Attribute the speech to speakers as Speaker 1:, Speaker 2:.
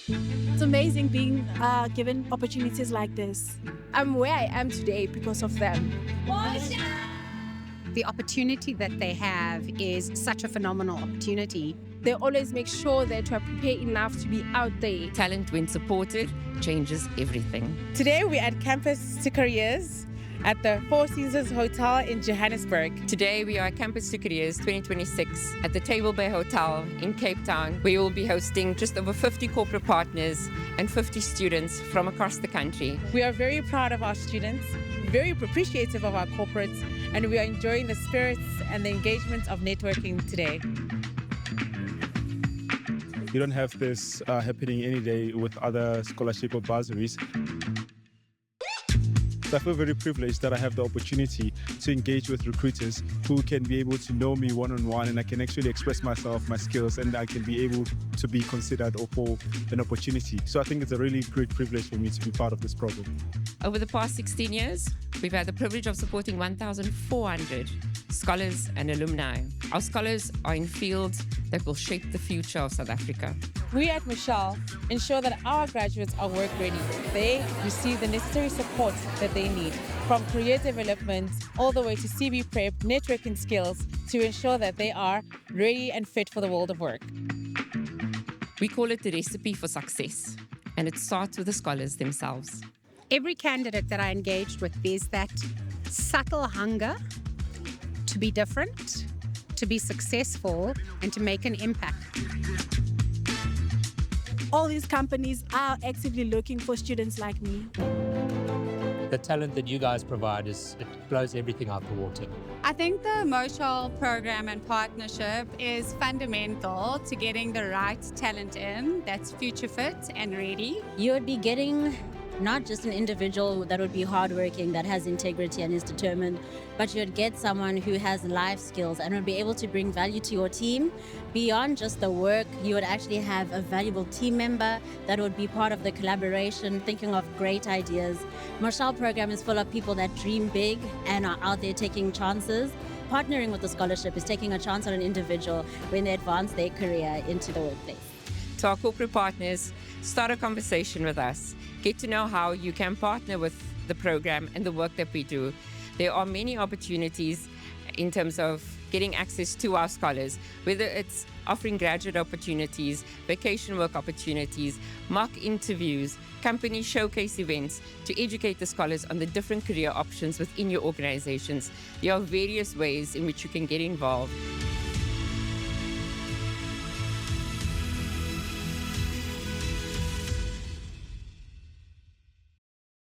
Speaker 1: It's amazing being given opportunities like this.
Speaker 2: I'm where I am today because of them.
Speaker 3: The opportunity that they have is such a phenomenal opportunity.
Speaker 2: They always make sure that we're prepared enough to be out there.
Speaker 4: Talent, when supported, changes everything.
Speaker 5: Today we're at Campus2Careers at the Four Seasons Hotel in Johannesburg.
Speaker 4: Today we are at Campus2Careers 2026 at the Table Bay Hotel in Cape Town, where we will be hosting just over 50 corporate partners and 50 students from across the country.
Speaker 5: We are very proud of our students, very appreciative of our corporates, and we are enjoying the spirits and the engagement of networking today.
Speaker 6: You don't have this happening any day with other scholarship or bursaries. I feel very privileged that I have the opportunity to engage with recruiters who can be able to know me one-on-one, and I can actually express myself, my skills, and I can be able to be considered or for an opportunity. So I think it's a really great privilege for me to be part of this program.
Speaker 4: Over the past 16 years, we've had the privilege of supporting 1,400 scholars and alumni. Our scholars are in fields that will shape the future of South Africa.
Speaker 5: We at Moshal ensure that our graduates are work ready. They receive the necessary support that they need, from career development all the way to CV prep, networking skills, to ensure that they are ready and fit for the world of work.
Speaker 4: We call it the recipe for success, and it starts with the scholars themselves.
Speaker 3: Every candidate that I engaged with, there's that subtle hunger to be different, to be successful, and to make an impact.
Speaker 1: All these companies are actively looking for students like me.
Speaker 7: The talent that you guys provide it blows everything out the water.
Speaker 8: I think the Moshal program and partnership is fundamental to getting the right talent in that's future fit and ready.
Speaker 9: You would be getting not just an individual that would be hardworking, that has integrity and is determined, but you'd get someone who has life skills and would be able to bring value to your team. Beyond just the work, you would actually have a valuable team member that would be part of the collaboration, thinking of great ideas. Moshal program is full of people that dream big and are out there taking chances. Partnering with the scholarship is taking a chance on an individual when they advance their career into the workplace.
Speaker 4: To our corporate partners, start a conversation with us. Get to know how you can partner with the program and the work that we do. There are many opportunities in terms of getting access to our scholars, whether it's offering graduate opportunities, vacation work opportunities, mock interviews, company showcase events to educate the scholars on the different career options within your organizations. There are various ways in which you can get involved.